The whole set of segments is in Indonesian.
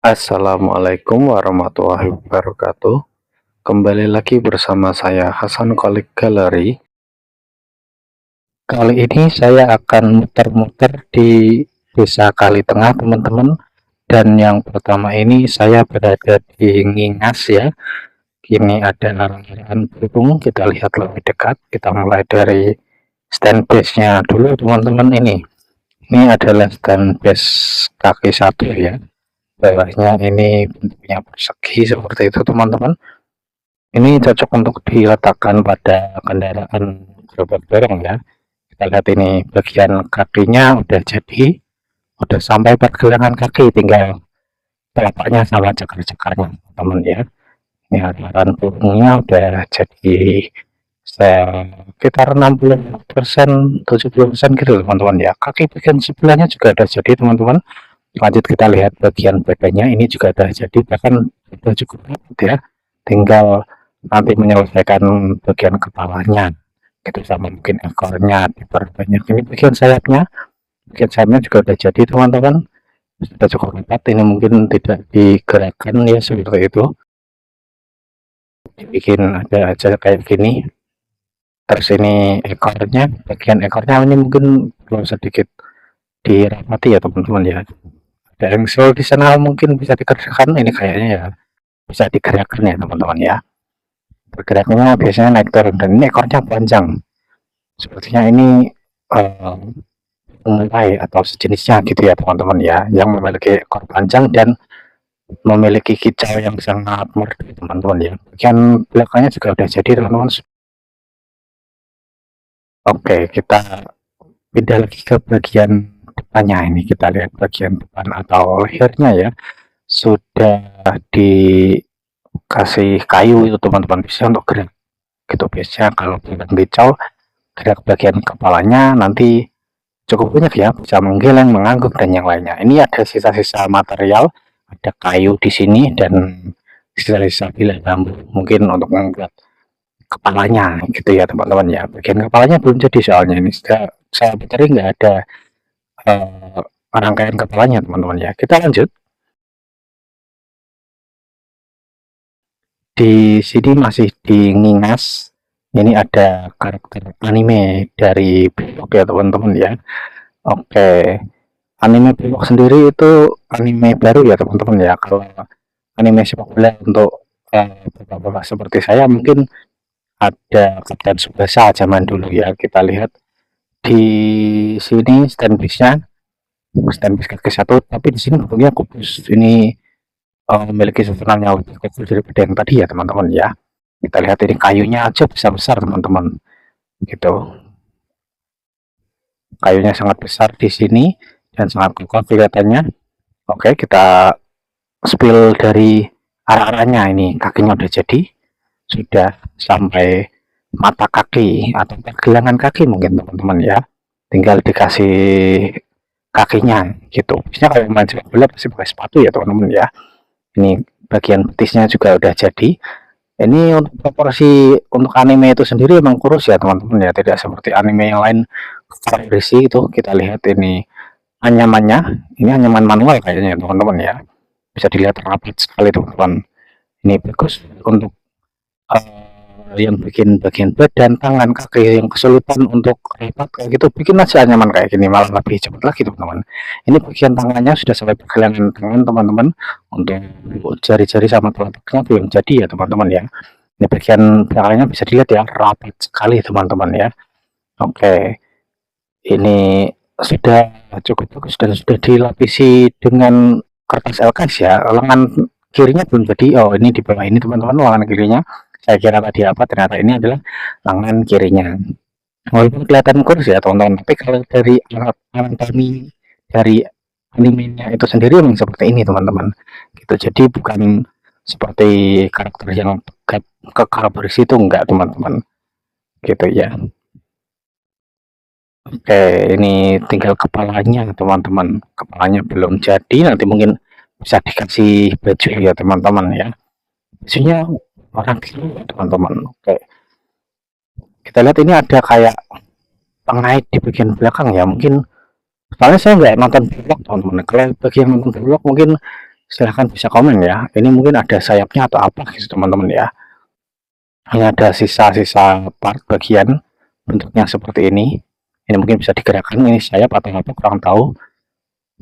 Assalamualaikum warahmatullahi wabarakatuh. Kembali lagi bersama saya Hasan Kolik Galeri. Kali ini saya akan muter-muter di Desa Kali Tengah, teman-teman. Dan yang pertama ini saya berada di Ngingas ya. Kini ada arang-arang burung, kita lihat lebih dekat. Kita mulai dari stand base-nya dulu, teman-teman. Ini adalah stand base kaki satu ya. Bawahnya ini bentuknya persegi seperti itu, teman-teman. Ini cocok untuk diletakkan pada kendaraan gerobak dorong ya. Kita lihat ini bagian kakinya udah jadi, udah sampai pergelangan kaki, tinggal telapaknya sama cakar-cakarnya, teman ya. Ini arahan burungnya udah jadi sekitar 60%, 70% gitu, teman-teman ya. Kaki bagian sebelahnya juga udah jadi, teman-teman. Lanjut kita lihat bagian badannya, ini juga udah jadi, bahkan udah cukup rapat ya. Tinggal nanti menyelesaikan bagian kepalanya gitu, sama mungkin ekornya diperbanyak. Ini bagian sayapnya juga udah jadi, teman-teman. Sudah cukup rapat, ini mungkin tidak digerakkan ya, seperti itu. Dibikin ada aja kayak gini. Terus ini ekornya, bagian ekornya ini mungkin perlu sedikit dirapati ya, teman-teman ya. Ada yang di sana mungkin bisa dikerjakan, ini kayaknya ya bisa digerakkan ya, teman-teman ya. Bergeraknya biasanya naik turun, dan ini ekornya panjang. Sepertinya ini mulai atau sejenisnya gitu ya, teman-teman ya, yang memiliki ekor panjang dan memiliki kicau yang sangat merdu, teman-teman ya. Bagian belakangnya juga udah jadi, teman-teman. Oke, kita pindah lagi ke bagian depannya. Ini kita lihat bagian depan atau lehernya ya, sudah dikasih kayu itu, teman-teman, bisa untuk gerak gitu. Biasanya kalau bulan kicau, gerak bagian kepalanya nanti cukup banyak ya, bisa menggeleng, mengangguk, dan yang lainnya. Ini ada sisa-sisa material, ada kayu di sini dan sisa-sisa bilah bambu, mungkin untuk mengangkat kepalanya gitu ya, teman-teman ya. Bagian kepalanya belum jadi, soalnya ini saya pikir nggak ada rangkaian kepalanya, teman-teman ya. Kita lanjut. Di sini masih di Ngingas. Ini ada karakter anime dari Bewok ya, teman-teman ya. Oke, anime Bewok sendiri itu anime baru ya, teman-teman ya. Kalau anime sepak bola untuk bapak-bapak seperti saya, mungkin ada Kapten Tsubasa zaman dulu ya. Kita lihat di sini stand base kaki satu, tapi di sini bentuknya kubus. Ini memiliki susunannya lebih kecil daripada yang tadi ya, teman-teman ya. Kita lihat ini kayunya aja besar-besar, teman-teman gitu. Kayunya sangat besar di sini dan sangat kokoh kelihatannya. Oke, kita spill dari arah-arahnya. Ini kakinya udah jadi, sudah sampai mata kaki atau pergelangan kaki mungkin, teman-teman ya. Tinggal dikasih kakinya gitu. Biasanya kalau main sepak bola pasti pakai sepatu ya, teman-teman ya. Ini bagian betisnya juga udah jadi. Ini untuk proporsi untuk anime itu sendiri emang kurus ya, teman-teman ya, tidak seperti anime yang lain berisi itu. Kita lihat ini anyamannya, ini anyaman manual kayaknya ya, teman-teman ya. Bisa dilihat rapat sekali, teman-teman. Ini bagus untuk yang bikin bagian badan, tangan, kaki yang kesulitan untuk rapat kayak gitu, bikin aja anyaman kayak gini, malah lebih cepat lagi, teman-teman. Ini bagian tangannya sudah sampai pergelangan tangan, teman-teman. Untuk jari-jari sama telapaknya belum jadi ya, teman-teman ya. Ini bagian belakangnya bisa dilihat ya, rapat sekali, teman-teman ya. Oke, ini sudah cukup bagus dan sudah dilapisi dengan kertas LKS ya. Lengan kirinya belum jadi. Oh, ini di bawah ini, teman-teman, lengan kirinya. Saya kira tadi apa, ternyata ini adalah lengan kirinya. Walaupun kelihatan kurus ya, teman-teman, tapi kalau dari anatomi dari animenya itu sendiri memang seperti ini, teman-teman. Gitu. Jadi bukan seperti karakter yang kekal berisi itu, enggak, teman-teman. Gitu ya. Oke, ini tinggal kepalanya, teman-teman. Kepalanya belum jadi, nanti mungkin bisa dikasih baju ya, teman-teman ya. Bajunya warna biru, teman-teman. Oke, kita lihat ini ada kayak pengait di bagian belakang ya, mungkin soalnya saya nggak nonton vlog, teman-teman. Kalau bagi yang nonton vlog mungkin silahkan bisa komen ya. Ini mungkin ada sayapnya atau apa gitu teman-teman ya. Hanya ada sisa-sisa part bagian bentuknya seperti ini. Ini mungkin bisa digerakkan, ini sayap atau apa kurang tahu.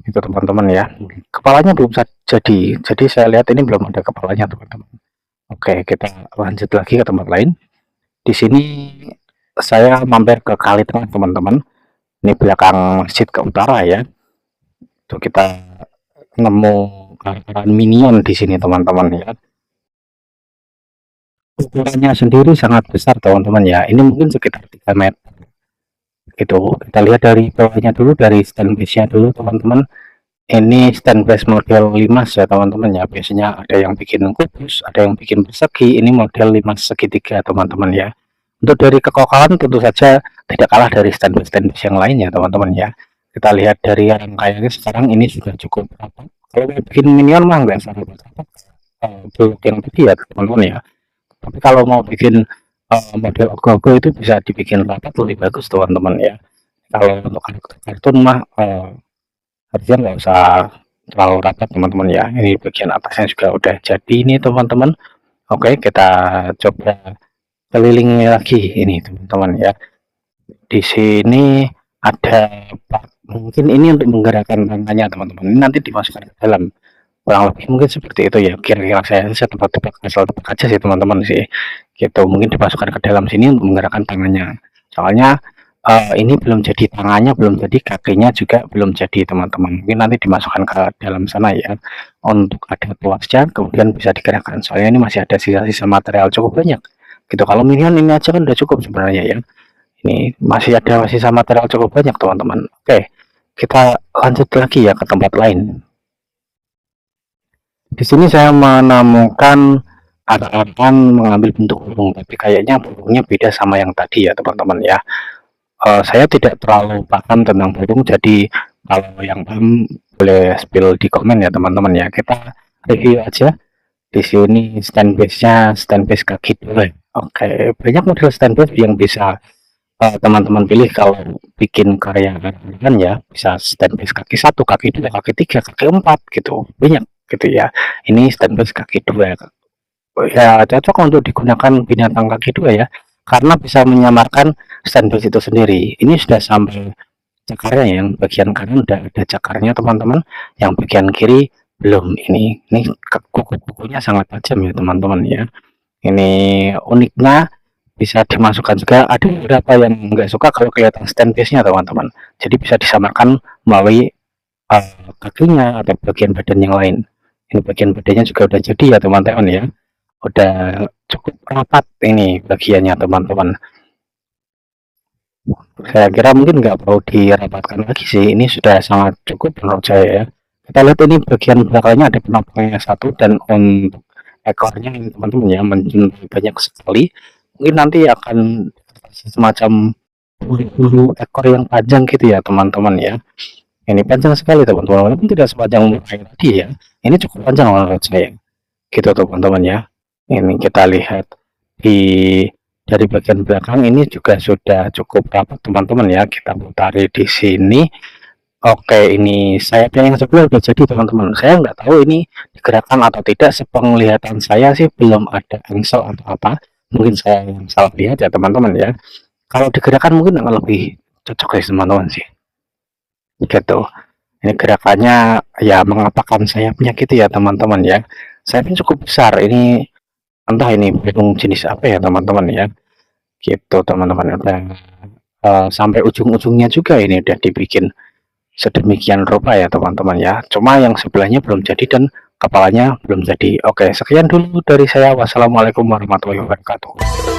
Itu teman-teman ya. Kepalanya belum jadi saya lihat ini belum ada kepalanya teman-teman. Oke, kita lanjut lagi ke tempat lain. Di sini saya mampir ke kali tengah teman-teman. Ini belakang masjid ke utara ya. Tuh kita nemu karakteran minion di sini teman-teman ya. Ukurannya sendiri sangat besar teman-teman ya. Ini mungkin sekitar 3 meter. Itu kita lihat dari bawahnya dulu, dari stand base-nya dulu teman-teman. Ini stand base model 5 ya teman-teman ya. Biasanya ada yang bikin kubus, ada yang bikin persegi. Ini model 5 segitiga teman-teman ya. Untuk dari kekokalan tentu saja tidak kalah dari stand base yang lainnya teman-teman ya. Kita lihat dari rangkaiannya sekarang ini sudah cukup rapat. Kalau bikin minion mah nggak usah rapat, blok yang tadi ya teman-teman ya. Tapi kalau mau bikin model ogo-ogo itu bisa dibikin rapat lebih bagus teman-teman ya. Kalau untuk kartun mah harusnya nggak usah terlalu rapat teman-teman ya. Ini bagian atasnya juga udah jadi ini teman-teman. Oke, kita coba keliling lagi ini teman-teman ya. Di sini ada mungkin ini untuk menggerakkan tangannya teman-teman. Ini nanti dimasukkan ke dalam, kurang lebih mungkin seperti itu ya. Kira-kira saya tebak-tebak, asal tebak aja sih teman-teman sih. Gitu, mungkin dimasukkan ke dalam sini untuk menggerakkan tangannya. Soalnya ini belum jadi tangannya, belum jadi kakinya juga belum jadi teman-teman. Mungkin nanti dimasukkan ke dalam sana ya. Untuk ada tuasnya, kemudian bisa digerakkan. Soalnya ini masih ada sisa-sisa material cukup banyak. Gitu. Kalau minion ini aja kan udah cukup sebenarnya ya. Ini masih ada sisa material cukup banyak teman-teman. Oke, kita lanjut lagi ya ke tempat lain. Di sini saya menemukan arah-arahan mengambil bentuk burung, tapi kayaknya burungnya beda sama yang tadi ya teman-teman ya. Saya tidak terlalu paham tentang burung, jadi kalau yang paham boleh spill di komen ya teman-teman ya. Kita review aja. Di sini stand base-nya stand base kaki dua. Oke, banyak model stand base yang bisa teman-teman pilih kalau bikin karya kan ya. Bisa stand base kaki 1, kaki 2, kaki 3, kaki 4 gitu. Banyak gitu ya. Ini stand base kaki 2 ya, cocok untuk digunakan binatang kaki 2 ya, karena bisa menyamarkan stand base itu sendiri. Ini sudah sampai cakarnya, yang bagian kanan udah ada cakarnya teman-teman, yang bagian kiri belum. Ini kuku-kukunya sangat tajam ya teman-teman ya. Ini uniknya bisa dimasukkan juga, ada beberapa yang nggak suka kalau kelihatan stand base nya teman-teman, jadi bisa disamarkan melalui kakinya atau bagian badan yang lain. Ini bagian badannya juga udah jadi ya teman-teman ya, udah cukup rapat ini bagiannya teman-teman. Saya kira mungkin nggak perlu dirapatkan lagi sih, ini sudah sangat cukup menurut saya ya. Kita lihat ini bagian belakangnya ada penopangnya 1, dan untuk ekornya ini teman-teman ya menjuntai banyak sekali. Mungkin nanti akan semacam bulu ekor yang panjang gitu ya teman-teman ya. Ini panjang sekali teman-teman, walaupun tidak sepanjang kayak tadi ya. Ini cukup panjang menurut saya. Gitu teman-teman ya. Ini kita lihat di dari bagian belakang ini juga sudah cukup rapat teman-teman ya. Kita putari di sini. Oke, ini sayapnya yang sebelah udah jadi teman-teman. Saya nggak tahu ini digerakkan atau tidak. Sepenglihatan saya sih belum ada engsel atau apa. Mungkin saya yang salah lihat ya teman-teman ya. Kalau digerakkan mungkin akan lebih cocok ya teman-teman sih. Gitu. Ini gerakannya ya mengapakan sayapnya gitu ya teman-teman ya. Sayapnya cukup besar. Ini entah ini burung jenis apa ya teman-teman ya. Gitu teman-teman. Udah sampai ujung-ujungnya juga ini udah dibikin sedemikian rupa ya teman-teman ya. Cuma yang sebelahnya belum jadi dan kepalanya belum jadi. Oke, sekian dulu dari saya. Wassalamualaikum warahmatullahi wabarakatuh.